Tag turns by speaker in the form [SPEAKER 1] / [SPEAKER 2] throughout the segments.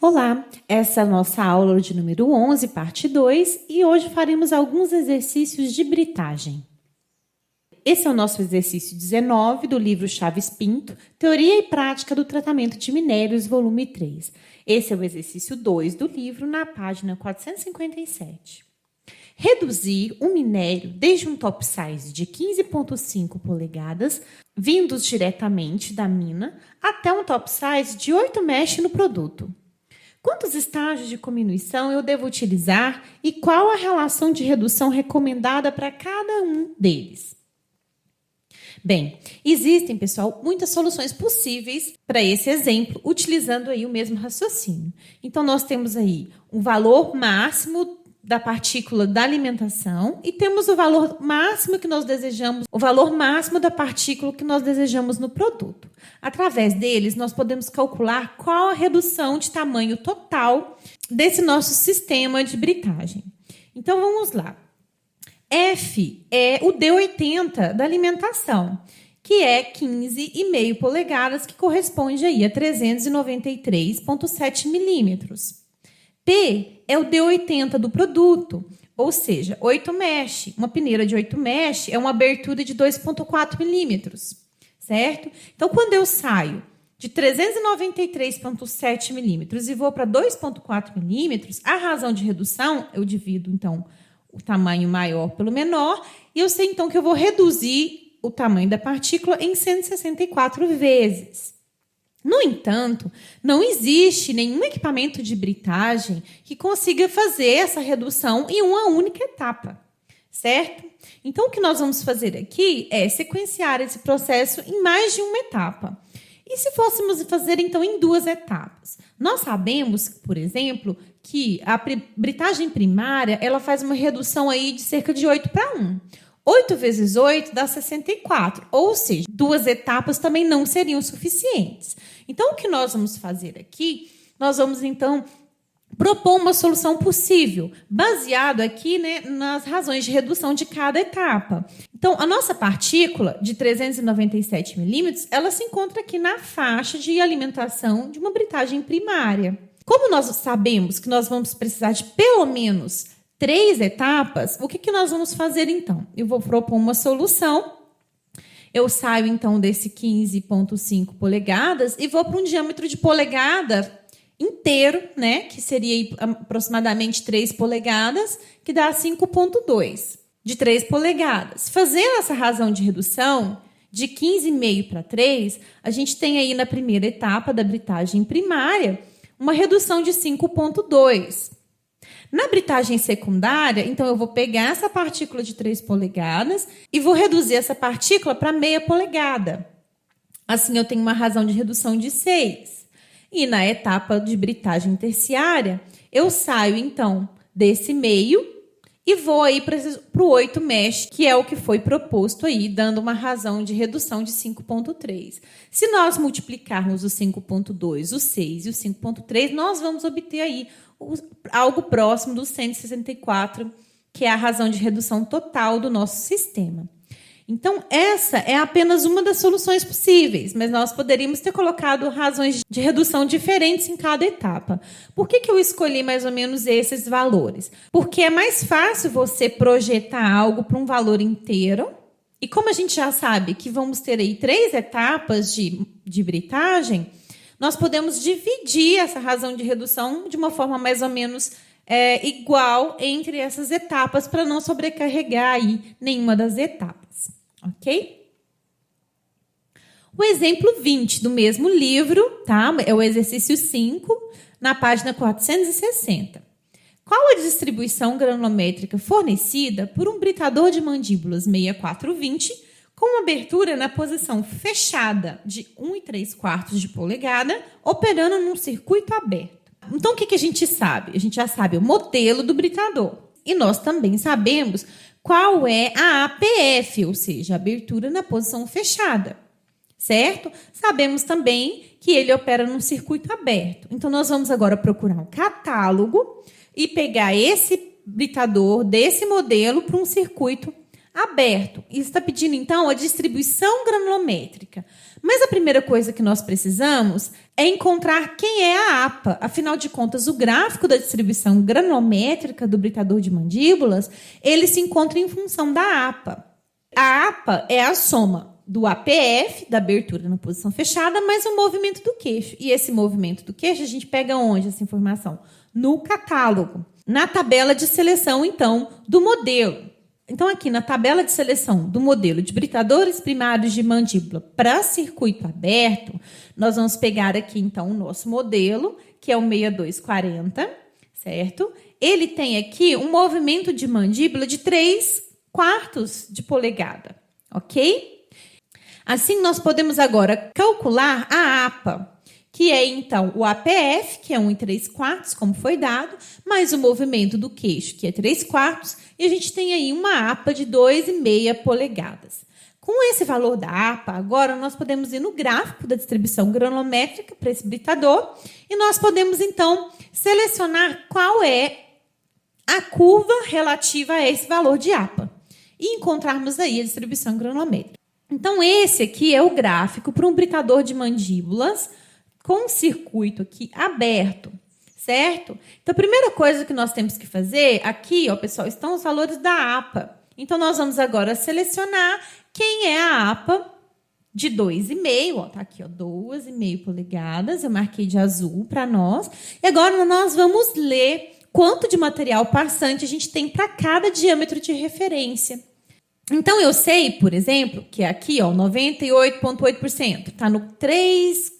[SPEAKER 1] Olá, essa é a nossa aula de número 11, parte 2, e hoje faremos alguns exercícios de britagem. Esse é o nosso exercício 19 do livro Chaves Pinto, Teoria e Prática do Tratamento de Minérios, volume 3. Esse é o exercício 2 do livro, na página 457. Reduzir um minério desde um topsize de 15,5 polegadas, vindos diretamente da mina, até um topsize de 8 mesh no produto. Quantos estágios de cominuição eu devo utilizar e qual a relação de redução recomendada para cada um deles? Bem, existem, pessoal, muitas soluções possíveis para esse exemplo, utilizando aí o mesmo raciocínio. Então, nós temos aí um valor máximo da partícula da alimentação e temos o valor máximo que nós desejamos, o valor máximo da partícula que nós desejamos no produto. Através deles, nós podemos calcular qual a redução de tamanho total desse nosso sistema de britagem. Então, vamos lá. F é o D80 da alimentação, que é 15,5 polegadas, que corresponde aí a 393,7 milímetros. P é o D80 do produto, ou seja, 8 mesh. Uma peneira de 8 mesh é uma abertura de 2,4 milímetros, certo? Então, quando eu saio de 393,7 milímetros e vou para 2,4 milímetros, a razão de redução, eu divido, então, o tamanho maior pelo menor, e eu sei, então, que eu vou reduzir o tamanho da partícula em 164 vezes. No entanto, não existe nenhum equipamento de britagem que consiga fazer essa redução em uma única etapa, certo? Então, o que nós vamos fazer aqui é sequenciar esse processo em mais de uma etapa. E se fôssemos fazer, então, em 2 etapas? Nós sabemos, por exemplo, que a britagem primária ela faz uma redução aí de cerca de 8 para 1. 8 vezes 8 dá 64, ou seja, 2 etapas também não seriam suficientes. Então, o que nós vamos fazer aqui? Nós vamos, então, propor uma solução possível, baseado aqui, nas razões de redução de cada etapa. Então, a nossa partícula de 397 milímetros, ela se encontra aqui na faixa de alimentação de uma britagem primária. Como nós sabemos que nós vamos precisar de pelo menos 3 etapas, o que nós vamos fazer, então? Eu vou propor uma solução. Eu saio, então, desse 15,5 polegadas e vou para um diâmetro de polegada inteiro, que seria aproximadamente 3 polegadas, que dá 5,2 de 3 polegadas. Fazendo essa razão de redução de 15,5 para 3, a gente tem aí na primeira etapa da britagem primária uma redução de 5,2. Na britagem secundária, então, eu vou pegar essa partícula de 3 polegadas e vou reduzir essa partícula para meia polegada. Assim, eu tenho uma razão de redução de 6. E na etapa de britagem terciária, eu saio, então, desse meio e vou aí para o 8 mesh, que é o que foi proposto aí, dando uma razão de redução de 5,3. Se nós multiplicarmos o 5,2, o 6 e o 5,3, nós vamos obter aí algo próximo dos 164, que é a razão de redução total do nosso sistema. Então, essa é apenas uma das soluções possíveis, mas nós poderíamos ter colocado razões de redução diferentes em cada etapa. Por que eu escolhi mais ou menos esses valores? Porque é mais fácil você projetar algo para um valor inteiro, e como a gente já sabe que vamos ter aí 3 etapas de britagem, nós podemos dividir essa razão de redução de uma forma mais ou menos igual entre essas etapas, para não sobrecarregar aí nenhuma das etapas. Ok? O exemplo 20 do mesmo livro, tá? É o exercício 5, na página 460. Qual a distribuição granulométrica fornecida por um britador de mandíbulas 6420 com abertura na posição fechada de 1,3 de polegada, operando num circuito aberto? Então, o que a gente sabe? A gente já sabe o modelo do britador. E nós também sabemos qual é a APF, ou seja, abertura na posição fechada, certo? Sabemos também que ele opera num circuito aberto. Então, nós vamos agora procurar um catálogo e pegar esse britador desse modelo para um circuito aberto. Isso está pedindo, então, a distribuição granulométrica. Mas a primeira coisa que nós precisamos é encontrar quem é a APA. Afinal de contas, o gráfico da distribuição granulométrica do britador de mandíbulas, ele se encontra em função da APA. A APA é a soma do APF, da abertura na posição fechada, mais o movimento do queixo. E esse movimento do queixo, a gente pega onde essa informação? No catálogo. Na tabela de seleção, então, do modelo. Então, aqui na tabela de seleção do modelo de britadores primários de mandíbula para circuito aberto, nós vamos pegar aqui, então, o nosso modelo, que é o 6240, certo? Ele tem aqui um movimento de mandíbula de 3/4 de polegada, ok? Assim, nós podemos agora calcular a APA, que é, então, o APF, que é 1 3/4, como foi dado, mais o movimento do queixo, que é 3/4, e a gente tem aí uma APA de 2,5 polegadas. Com esse valor da APA, agora nós podemos ir no gráfico da distribuição granulométrica para esse britador, e nós podemos, então, selecionar qual é a curva relativa a esse valor de APA, e encontrarmos aí a distribuição granulométrica. Então, esse aqui é o gráfico para um britador de mandíbulas com um circuito aqui aberto, certo? Então, a primeira coisa que nós temos que fazer aqui, ó, pessoal, estão os valores da APA. Então, nós vamos agora selecionar quem é a APA de 2,5, ó, tá aqui, ó, 2,5 polegadas, eu marquei de azul para nós. E agora nós vamos ler quanto de material passante a gente tem para cada diâmetro de referência. Então, eu sei, por exemplo, que aqui, ó, 98,8%, está no 3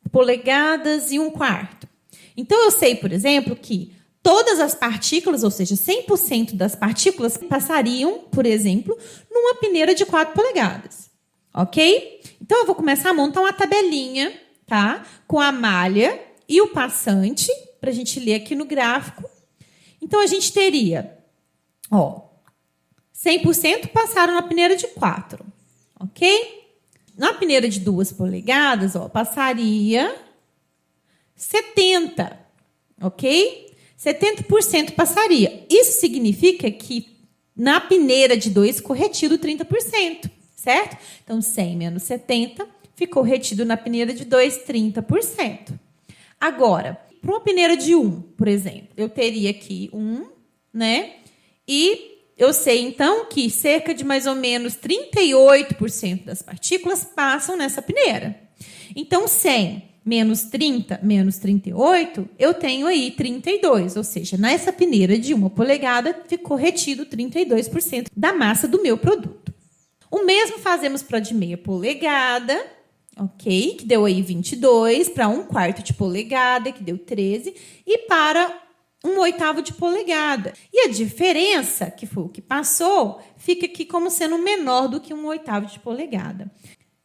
[SPEAKER 1] polegadas e 1/4. Então, eu sei, por exemplo, que todas as partículas, ou seja, 100% das partículas passariam, por exemplo, numa peneira de 4 polegadas. Ok? Então, eu vou começar a montar uma tabelinha, tá? Com a malha e o passante, para a gente ler aqui no gráfico. Então, a gente teria, ó, 100% passaram na peneira de 4, ok? Na peneira de 2 polegadas, ó, passaria 70, ok? 70% passaria. Isso significa que na peneira de 2 ficou retido 30%, certo? Então, 100 menos 70 ficou retido na peneira de 2, 30%. Agora, para uma peneira de 1, por exemplo, eu teria aqui 1, né? E eu sei, então, que cerca de mais ou menos 38% das partículas passam nessa peneira. Então, 100 menos 30 menos 38, eu tenho aí 32. Ou seja, nessa peneira de 1 polegada, ficou retido 32% da massa do meu produto. O mesmo fazemos para a de meia polegada, ok? Que deu aí 22, para 1/4 de polegada, que deu 13, e para 1/8 de polegada. E a diferença, que foi o que passou, fica aqui como sendo menor do que 1/8 de polegada.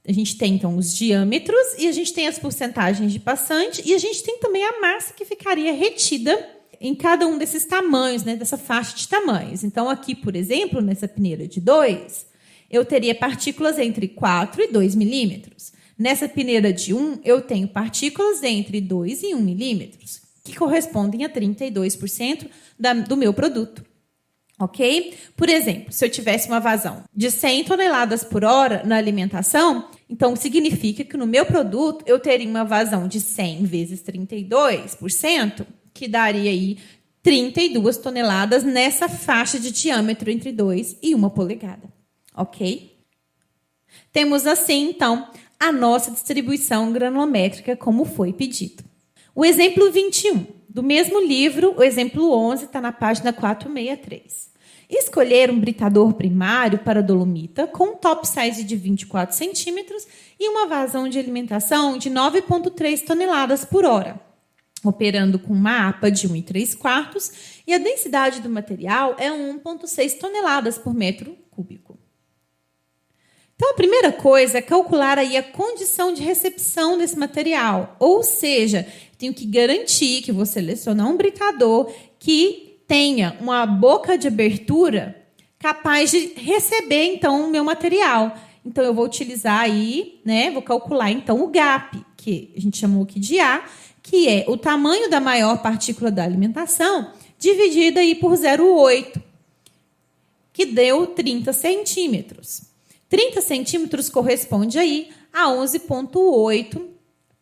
[SPEAKER 1] A gente tem, então, os diâmetros e a gente tem as porcentagens de passante e a gente tem também a massa que ficaria retida em cada um desses tamanhos, né, dessa faixa de tamanhos. Então, aqui, por exemplo, nessa peneira de 2, eu teria partículas entre 4 e 2 milímetros. Nessa peneira de 1, eu tenho partículas entre 2 e 1 milímetros, que correspondem a 32% do meu produto, ok? Por exemplo, se eu tivesse uma vazão de 100 toneladas por hora na alimentação, então significa que no meu produto eu teria uma vazão de 100 vezes 32%, que daria aí 32 toneladas nessa faixa de diâmetro entre 2 e 1 polegada, ok? Temos assim, então, a nossa distribuição granulométrica como foi pedido. O exemplo 21, do mesmo livro, o exemplo 11, está na página 463. Escolher um britador primário para dolomita com um top size de 24 centímetros e uma vazão de alimentação de 9,3 toneladas por hora, operando com uma APA de 1 3/4 e a densidade do material é 1,6 toneladas por metro cúbico. Então, a primeira coisa é calcular aí a condição de recepção desse material. Ou seja, tenho que garantir que vou selecionar um britador que tenha uma boca de abertura capaz de receber, então, o meu material. Então, eu vou utilizar aí, né, vou calcular, então, o gap, que a gente chamou aqui de A, que é o tamanho da maior partícula da alimentação, dividida aí por 0,8. que deu 30 centímetros. 30 centímetros corresponde aí a 11,8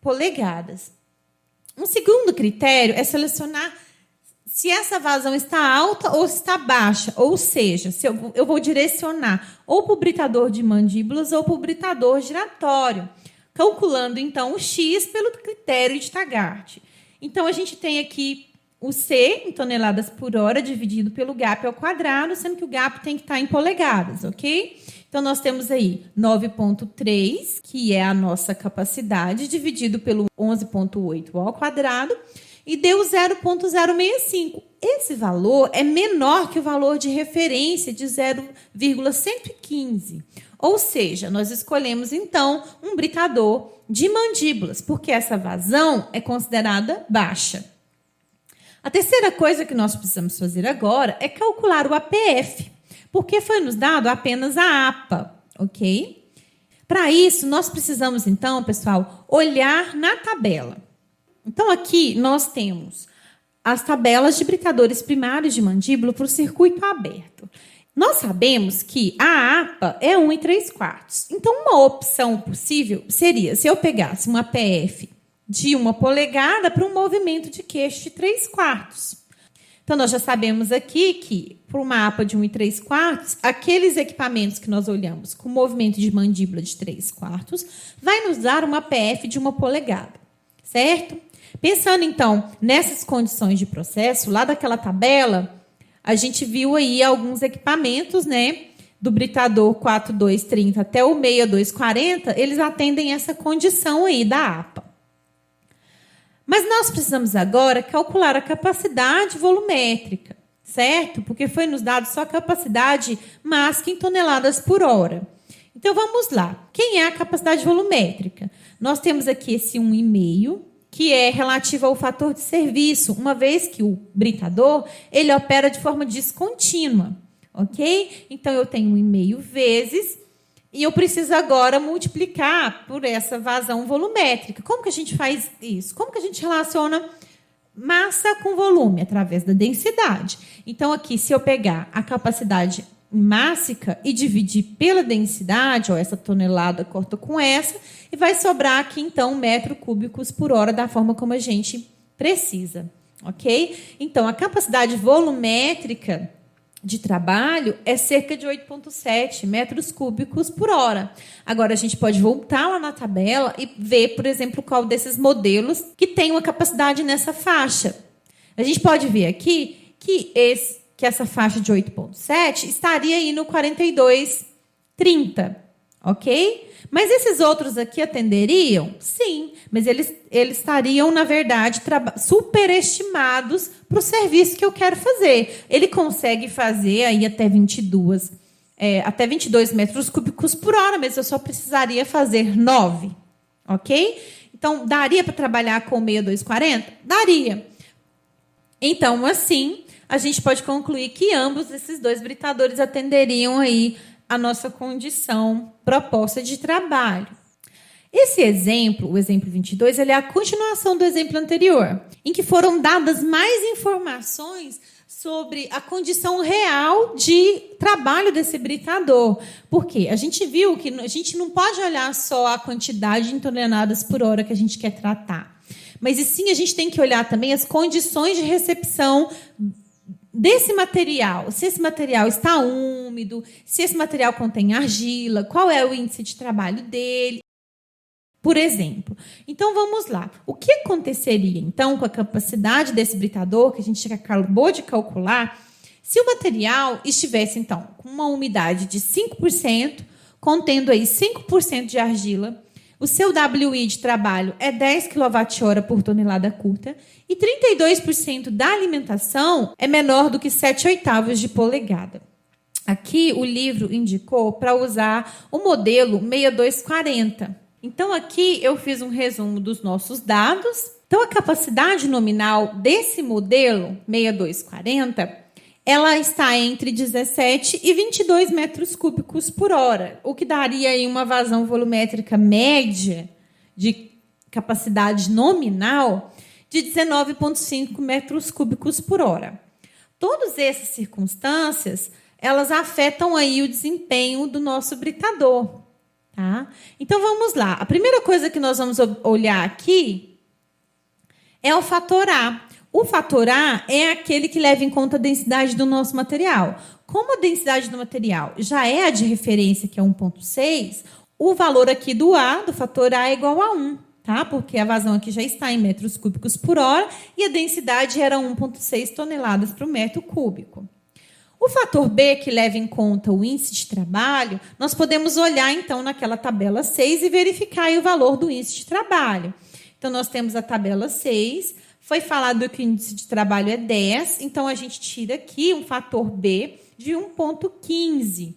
[SPEAKER 1] polegadas. Um segundo critério é selecionar se essa vazão está alta ou está baixa, ou seja, se eu vou direcionar ou para o britador de mandíbulas ou para o britador giratório, calculando, então, o X pelo critério de Taggart. Então, a gente tem aqui o C, em toneladas por hora, dividido pelo gap ao quadrado, sendo que o gap tem que estar em polegadas, ok? Então, nós temos aí 9,3, que é a nossa capacidade, dividido pelo 11,8 ao quadrado, e deu 0,065. Esse valor é menor que o valor de referência de 0,115. Ou seja, nós escolhemos, então, um britador de mandíbulas, porque essa vazão é considerada baixa. A terceira coisa que nós precisamos fazer agora é calcular o APF, porque foi nos dado apenas a APA, ok? Para isso, nós precisamos, então, pessoal, olhar na tabela. Então, aqui nós temos as tabelas de britadores primários de mandíbula para o circuito aberto. Nós sabemos que a APA é 1 3/4. Então, uma opção possível seria se eu pegasse uma PF de 1 polegada para um movimento de queixo de 3/4. Então, nós já sabemos aqui que, para uma APA de 1 3/4, aqueles equipamentos que nós olhamos com movimento de mandíbula de 3/4 vai nos dar uma PF de 1 polegada, certo? Pensando, então, nessas condições de processo, lá daquela tabela, a gente viu aí alguns equipamentos, né, do britador 4230 até o 6240, eles atendem essa condição aí da APA. Mas nós precisamos agora calcular a capacidade volumétrica, certo? Porque foi nos dado só a capacidade máxima em toneladas por hora. Então, vamos lá. Quem é a capacidade volumétrica? Nós temos aqui esse 1,5, que é relativo ao fator de serviço, uma vez que o britador ele opera de forma descontínua, ok? Então, eu tenho 1,5 vezes, e eu preciso agora multiplicar por essa vazão volumétrica. Como que a gente faz isso? Como que a gente relaciona massa com volume? Através da densidade. Então, aqui, se eu pegar a capacidade mássica e dividir pela densidade, ó, essa tonelada corta com essa, e vai sobrar aqui, então, metros cúbicos por hora, da forma como a gente precisa, ok? Então, a capacidade volumétrica de trabalho é cerca de 8,7 metros cúbicos por hora. Agora, a gente pode voltar lá na tabela e ver, por exemplo, qual desses modelos que tem uma capacidade nessa faixa. A gente pode ver aqui que essa faixa de 8,7 estaria aí no 42,30, ok? Mas esses outros aqui atenderiam? Sim, mas eles estariam, na verdade, superestimados para o serviço que eu quero fazer. Ele consegue fazer aí até 22 metros cúbicos por hora, mas eu só precisaria fazer 9, ok? Então, daria para trabalhar com 6240? Daria. Então, assim, a gente pode concluir que ambos esses dois britadores atenderiam aí a nossa condição proposta de trabalho. Esse exemplo, o exemplo 22, ele é a continuação do exemplo anterior, em que foram dadas mais informações sobre a condição real de trabalho desse britador. Por quê? A gente viu que a gente não pode olhar só a quantidade em toneladas por hora que a gente quer tratar, mas e sim a gente tem que olhar também as condições de recepção desse material, se esse material está úmido, se esse material contém argila, qual é o índice de trabalho dele, por exemplo. Então, vamos lá. O que aconteceria, então, com a capacidade desse britador, que a gente acabou de calcular, se o material estivesse, então, com uma umidade de 5%, contendo aí 5% de argila, o seu WI de trabalho é 10 kWh por tonelada curta e 32% da alimentação é menor do que 7/8 de polegada. Aqui o livro indicou para usar o modelo 6240. Então aqui eu fiz um resumo dos nossos dados. Então a capacidade nominal desse modelo 6240 ela está entre 17 e 22 metros cúbicos por hora, o que daria aí uma vazão volumétrica média de capacidade nominal de 19,5 metros cúbicos por hora. Todas essas circunstâncias elas afetam aí o desempenho do nosso britador, tá? Então, vamos lá. A primeira coisa que nós vamos olhar aqui é o fator A. O fator A é aquele que leva em conta a densidade do nosso material. Como a densidade do material já é a de referência, que é 1,6, o valor aqui do A, do fator A, é igual a 1, tá? Porque a vazão aqui já está em metros cúbicos por hora e a densidade era 1,6 toneladas por metro cúbico. O fator B, que leva em conta o índice de trabalho, nós podemos olhar, então, naquela tabela 6 e verificar aí o valor do índice de trabalho. Então, nós temos a tabela 6, foi falado que o índice de trabalho é 10, então a gente tira aqui um fator B de 1,15.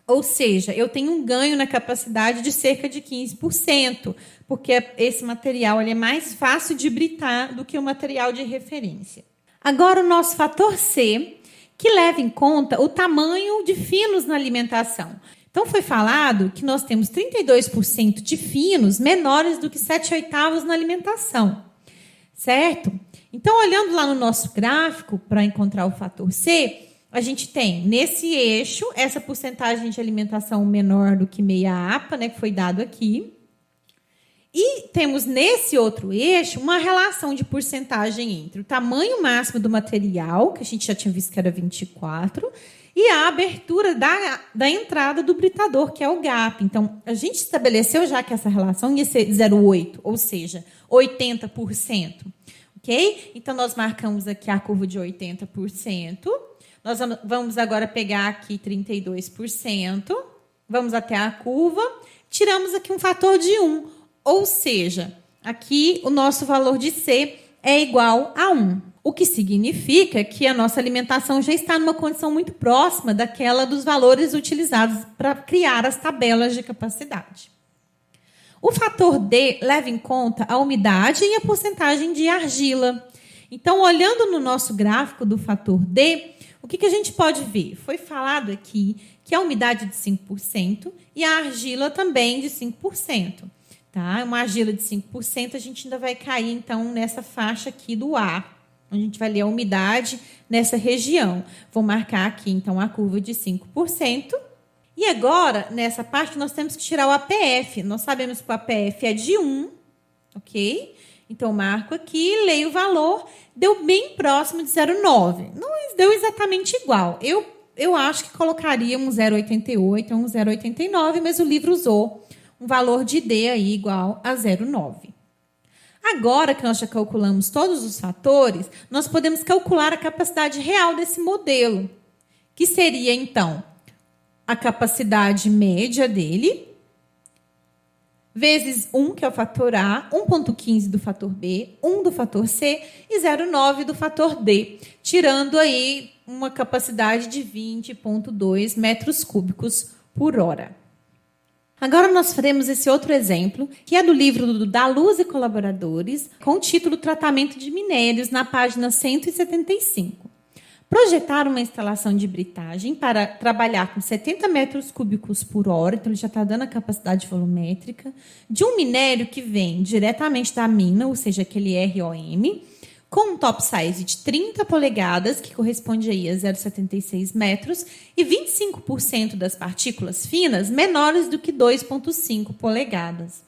[SPEAKER 1] Ou seja, eu tenho um ganho na capacidade de cerca de 15%, porque esse material ele é mais fácil de britar do que o material de referência. Agora, o nosso fator C, que leva em conta o tamanho de finos na alimentação. Então, foi falado que nós temos 32% de finos menores do que 7/8 na alimentação, certo? Então, olhando lá no nosso gráfico, para encontrar o fator C, a gente tem, nesse eixo, essa porcentagem de alimentação menor do que meia APA, né, que foi dado aqui. E temos, nesse outro eixo, uma relação de porcentagem entre o tamanho máximo do material, que a gente já tinha visto que era 24, e a abertura da entrada do britador, que é o gap. Então, a gente estabeleceu já que essa relação ia ser 0,8, ou seja, 80%. Ok? Então, nós marcamos aqui a curva de 80%. Nós vamos agora pegar aqui 32%, vamos até a curva, tiramos aqui um fator de 1, ou seja, aqui o nosso valor de C é igual a 1, o que significa que a nossa alimentação já está numa condição muito próxima daquela dos valores utilizados para criar as tabelas de capacidade. O fator D leva em conta a umidade e a porcentagem de argila. Então, olhando no nosso gráfico do fator D, o que a gente pode ver? Foi falado aqui que a umidade é de 5% e a argila também de 5%. Tá? Uma argila de 5%, a gente ainda vai cair, então, nessa faixa aqui do A. A gente vai ler a umidade nessa região. Vou marcar aqui, então, a curva de 5%. E agora, nessa parte, nós temos que tirar o APF. Nós sabemos que o APF é de 1, ok? Então, marco aqui, leio o valor, deu bem próximo de 0,9. Não deu exatamente igual. Eu acho que colocaria um 0,88 ou um 0,89, mas o livro usou um valor de D aí igual a 0,9. Agora que nós já calculamos todos os fatores, nós podemos calcular a capacidade real desse modelo, que seria, então, a capacidade média dele, vezes 1, que é o fator A, 1,15 do fator B, 1 do fator C e 0,9 do fator D, tirando aí uma capacidade de 20,2 metros cúbicos por hora. Agora nós faremos esse outro exemplo, que é do livro do Daluz e colaboradores, com o título Tratamento de Minérios, na página 175. Projetar uma instalação de britagem para trabalhar com 70 metros cúbicos por hora, então ele já está dando a capacidade volumétrica, de um minério que vem diretamente da mina, ou seja, aquele ROM, com um top size de 30 polegadas, que corresponde aí a 0,76 metros, e 25% das partículas finas menores do que 2,5 polegadas.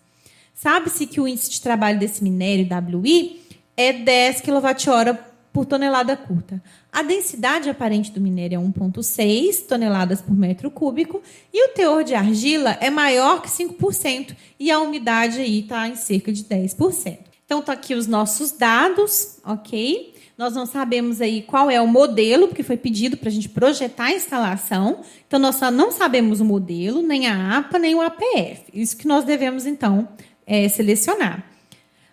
[SPEAKER 1] Sabe-se que o índice de trabalho desse minério WI é 10 kWh por tonelada curta. A densidade aparente do minério é 1,6 toneladas por metro cúbico e o teor de argila é maior que 5% e a umidade aí está em cerca de 10%. Então, estão aqui os nossos dados, ok? Nós não sabemos aí qual é o modelo, porque foi pedido para a gente projetar a instalação. Então, nós só não sabemos o modelo, nem a APA, nem o APF. Isso que nós devemos, então, selecionar.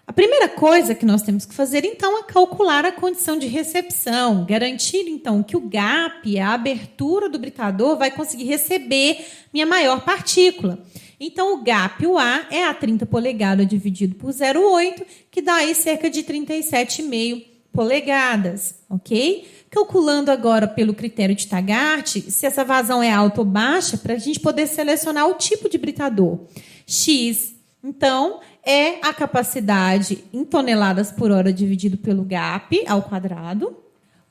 [SPEAKER 1] A primeira coisa que nós temos que fazer, então, é calcular a condição de recepção, garantir, então, que o gap, a abertura do britador, vai conseguir receber minha maior partícula. Então, o gap, o A, é a 30 polegadas dividido por 0,8, que dá aí cerca de 37,5 polegadas, ok? Calculando agora pelo critério de Taggart, se essa vazão é alta ou baixa, para a gente poder selecionar o tipo de britador. X, então, é a capacidade em toneladas por hora dividido pelo gap ao quadrado.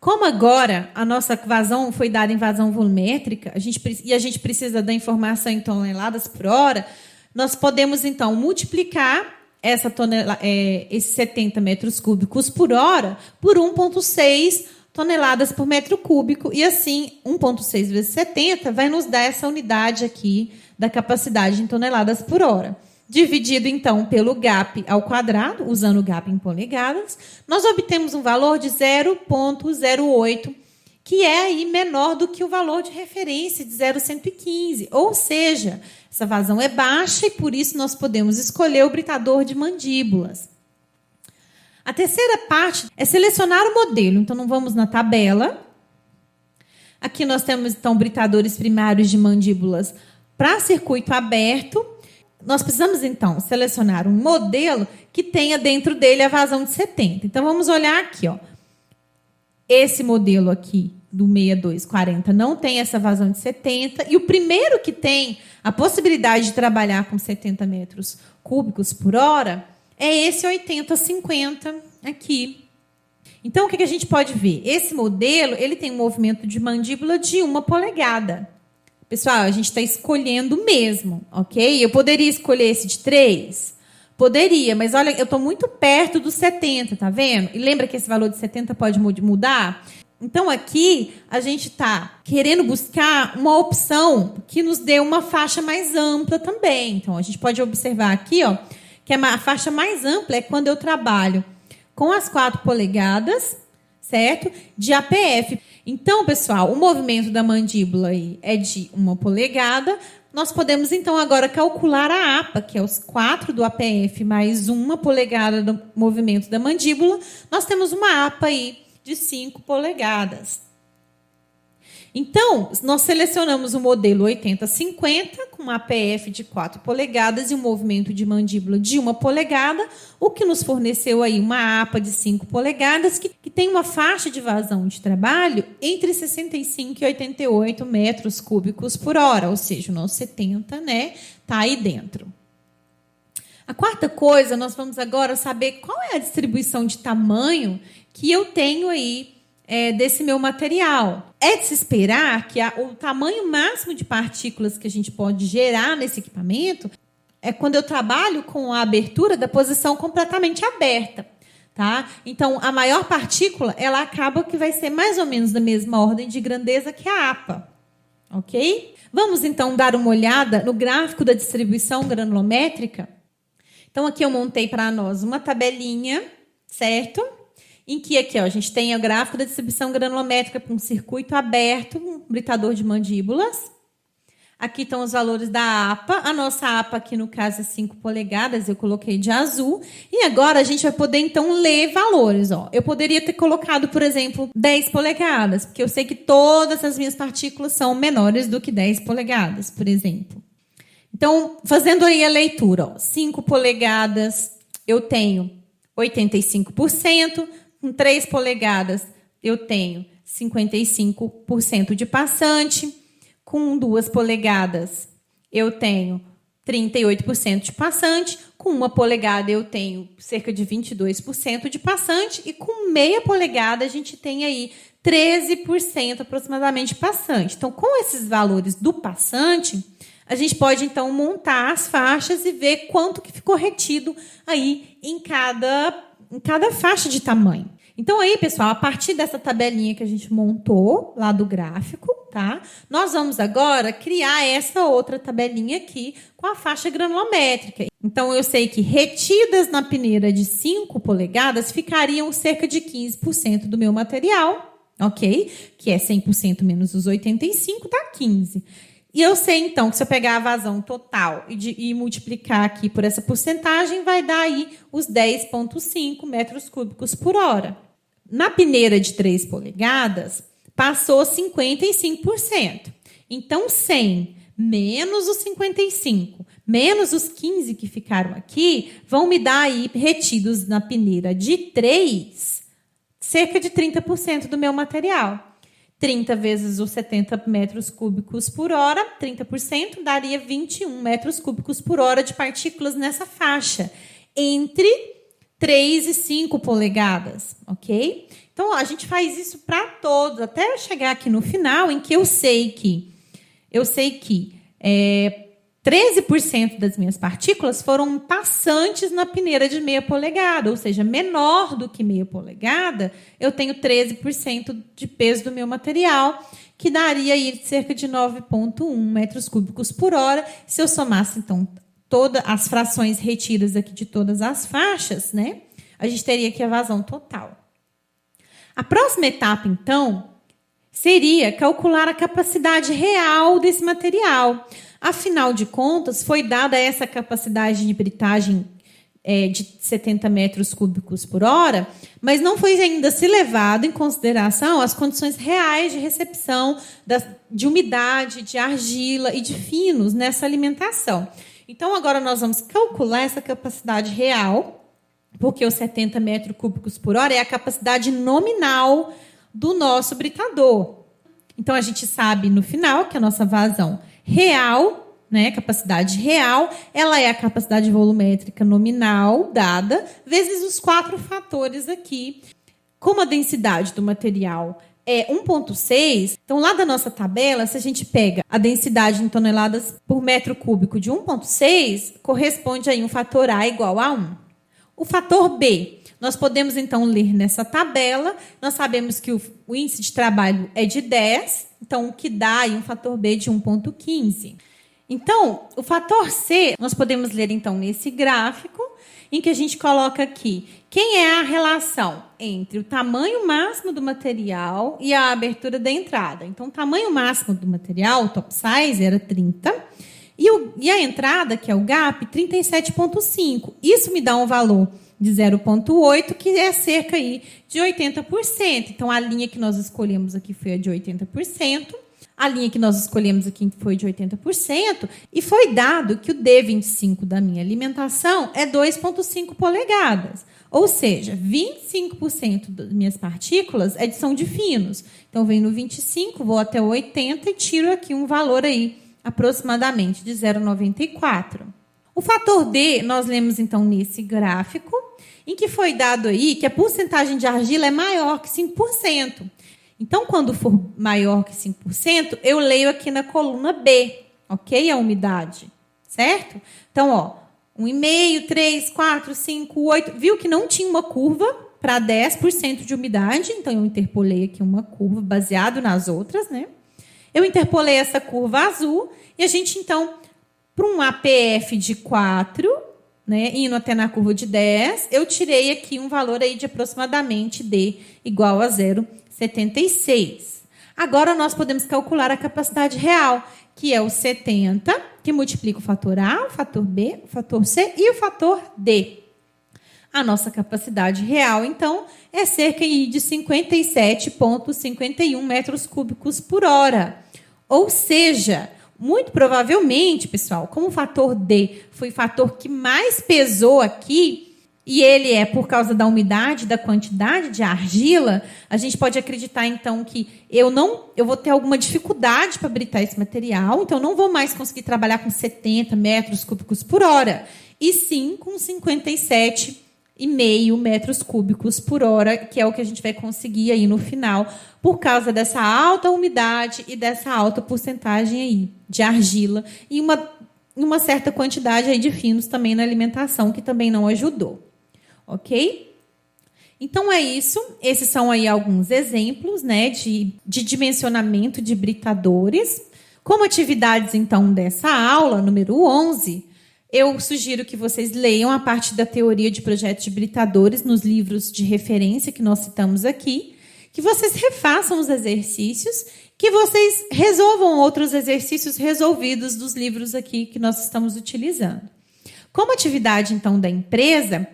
[SPEAKER 1] Como agora a nossa vazão foi dada em vazão volumétrica, a gente precisa da informação em toneladas por hora, nós podemos, então, multiplicar esses 70 metros cúbicos por hora por 1,6 toneladas por metro cúbico. E, assim, 1,6 vezes 70 vai nos dar essa unidade aqui da capacidade em toneladas por hora. Dividido, então, pelo gap ao quadrado, usando o gap em polegadas, nós obtemos um valor de 0,08, que é aí menor do que o valor de referência de 0,115. Ou seja, essa vazão é baixa e, por isso, nós podemos escolher o britador de mandíbulas. A terceira parte é selecionar o modelo. Então, não vamos na tabela. Aqui nós temos, então, britadores primários de mandíbulas para circuito aberto. Nós precisamos, então, selecionar um modelo que tenha dentro dele a vazão de 70. Então, vamos olhar aqui. Ó. Esse modelo aqui, do 6240, não tem essa vazão de 70. E o primeiro que tem a possibilidade de trabalhar com 70 metros cúbicos por hora é esse 8050 aqui. Então, o que a gente pode ver? Esse modelo ele tem um movimento de mandíbula de 1 polegada. Pessoal, a gente está escolhendo mesmo, ok? Eu poderia escolher esse de 3? Poderia, mas olha, eu estou muito perto dos 70, tá vendo? E lembra que esse valor de 70 pode mudar? Então, aqui, a gente está querendo buscar uma opção que nos dê uma faixa mais ampla também. Então, a gente pode observar aqui, ó, que a faixa mais ampla é quando eu trabalho com as 4 polegadas, certo? De APF. Então, pessoal, o movimento da mandíbula aí é de 1 polegada. Nós podemos, então, agora calcular a APA, que é os 4 do APF mais 1 polegada do movimento da mandíbula. Nós temos uma APA aí de 5 polegadas. Então, nós selecionamos o modelo 8050 com APF de 4 polegadas e um movimento de mandíbula de 1 polegada, o que nos forneceu aí uma APA de 5 polegadas que tem uma faixa de vazão de trabalho entre 65 e 88 metros cúbicos por hora, ou seja, o nosso 70, né, tá aí dentro. A quarta coisa, nós vamos agora saber qual é a distribuição de tamanho que eu tenho aí desse meu material. É de se esperar que o tamanho máximo de partículas que a gente pode gerar nesse equipamento é quando eu trabalho com a abertura da posição completamente aberta. Tá? Então, a maior partícula, ela acaba que vai ser mais ou menos da mesma ordem de grandeza que a APA. Ok? Vamos, então, dar uma olhada no gráfico da distribuição granulométrica. Então, aqui eu montei para nós uma tabelinha, certo? Em que aqui ó, a gente tem o gráfico da distribuição granulométrica para um circuito aberto, um britador de mandíbulas. Aqui estão os valores da APA. A nossa APA aqui, no caso, é 5 polegadas, eu coloquei de azul. E agora a gente vai poder, então, ler valores. Ó. Eu poderia ter colocado, por exemplo, 10 polegadas, porque eu sei que todas as minhas partículas são menores do que 10 polegadas, por exemplo. Então, fazendo aí a leitura, ó, 5 polegadas eu tenho 85%, com 3 polegadas eu tenho 55% de passante, com 2 polegadas eu tenho 38% de passante, com 1 polegada eu tenho cerca de 22% de passante e com meia polegada a gente tem aí 13% aproximadamente de passante. Então, com esses valores do passante, a gente pode, então, montar as faixas e ver quanto que ficou retido aí em cada faixa de tamanho. Então, aí, pessoal, a partir dessa tabelinha que a gente montou lá do gráfico, tá? Nós vamos agora criar essa outra tabelinha aqui com a faixa granulométrica. Então, eu sei que retidas na peneira de 5 polegadas ficariam cerca de 15% do meu material, ok? Que é 100% menos os 85, dá 15%. E eu sei, então, que se eu pegar a vazão total e multiplicar aqui por essa porcentagem, vai dar aí os 10,5 metros cúbicos por hora. Na peneira de 3 polegadas, passou 55%. Então, 100 menos os 55, menos os 15 que ficaram aqui, vão me dar aí, retidos na peneira de 3, cerca de 30% do meu material. 30 vezes os 70 metros cúbicos por hora, 30%, daria 21 metros cúbicos por hora de partículas nessa faixa, entre 3,5 polegadas, ok? Então, a gente faz isso para todos, até chegar aqui no final, em que eu sei que 13% das minhas partículas foram passantes na peneira de meia polegada, ou seja, menor do que meia polegada, eu tenho 13% de peso do meu material, que daria aí cerca de 9,1 metros cúbicos por hora. Se eu somasse, então, todas as frações retidas aqui de todas as faixas, né, a gente teria aqui a vazão total. A próxima etapa, então, seria calcular a capacidade real desse material. Afinal de contas, foi dada essa capacidade de britagem de 70 metros cúbicos por hora, mas não foi ainda se levado em consideração as condições reais de recepção de umidade, de argila e de finos nessa alimentação. Então, agora nós vamos calcular essa capacidade real, porque os 70 metros cúbicos por hora é a capacidade nominal do nosso britador. Então, a gente sabe no final que a nossa vazão real, né, capacidade real, ela é a capacidade volumétrica nominal dada, vezes os 4 fatores aqui. Como a densidade do material é 1,6, então lá da nossa tabela, se a gente pega a densidade em toneladas por metro cúbico de 1,6, corresponde aí um fator A igual a 1. O fator B, nós podemos, então, ler nessa tabela. Nós sabemos que o índice de trabalho é de 10, então, o que dá aí um fator B de 1,15. Então, o fator C, nós podemos ler, então, nesse gráfico, em que a gente coloca aqui quem é a relação entre o tamanho máximo do material e a abertura da entrada. Então, o tamanho máximo do material, o top size, era 30, e a entrada, que é o gap, 37,5. Isso me dá um valor de 0,8, que é cerca aí de 80%. Então, a linha que nós escolhemos aqui foi a de 80%. A linha que nós escolhemos aqui foi de 80%. E foi dado que o D25 da minha alimentação é 2,5 polegadas. Ou seja, 25% das minhas partículas são de finos. Então, venho no 25, vou até o 80 e tiro aqui um valor aí aproximadamente de 0,94. O fator D, nós lemos, então, nesse gráfico, em que foi dado aí que a porcentagem de argila é maior que 5%. Então, quando for maior que 5%, eu leio aqui na coluna B, ok? A umidade, certo? Então, ó, 1,5, 3, 4, 5, 8. Viu que não tinha uma curva para 10% de umidade, então eu interpolei aqui uma curva baseado nas outras, né? Eu interpolei essa curva azul e a gente, então, para um APF de 4, né, indo até na curva de 10, eu tirei aqui um valor aí de aproximadamente D igual a 0,76. Agora, nós podemos calcular a capacidade real, que é o 70, que multiplica o fator A, o fator B, o fator C e o fator D. A nossa capacidade real, então, é cerca de 57,51 metros cúbicos por hora. Ou seja, muito provavelmente, pessoal, como o fator D foi o fator que mais pesou aqui, e ele é por causa da umidade, da quantidade de argila, a gente pode acreditar, então, que eu vou ter alguma dificuldade para britar esse material, então não vou mais conseguir trabalhar com 70 metros cúbicos por hora, e sim com 57,5 metros cúbicos por hora, que é o que a gente vai conseguir aí no final, por causa dessa alta umidade e dessa alta porcentagem aí de argila, e uma certa quantidade aí de finos também na alimentação, que também não ajudou. Ok? Então, é isso. Esses são aí alguns exemplos, né, de dimensionamento de britadores. Como atividades, então, dessa aula, número 11, eu sugiro que vocês leiam a parte da teoria de projetos de britadores nos livros de referência que nós citamos aqui, que vocês refaçam os exercícios, que vocês resolvam outros exercícios resolvidos dos livros aqui que nós estamos utilizando. Como atividade, então, da empresa,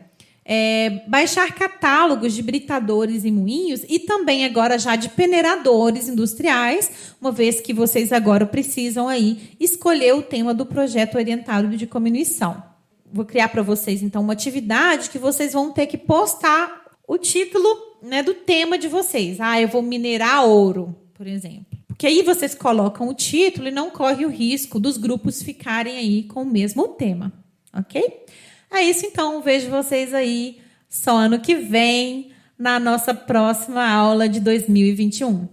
[SPEAKER 1] baixar catálogos de britadores e moinhos e também agora já de peneiradores industriais, uma vez que vocês agora precisam aí escolher o tema do projeto orientado de diminuição. Vou criar para vocês, então, uma atividade que vocês vão ter que postar o título, né, do tema de vocês. Eu vou minerar ouro, por exemplo. Porque aí vocês colocam o título e não corre o risco dos grupos ficarem aí com o mesmo tema. Ok? É isso, então. Vejo vocês aí Só ano que vem, na nossa próxima aula de 2021.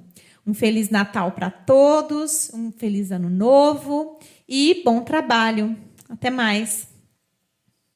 [SPEAKER 1] Um Feliz Natal para todos, um feliz Ano Novo e bom trabalho. Até mais.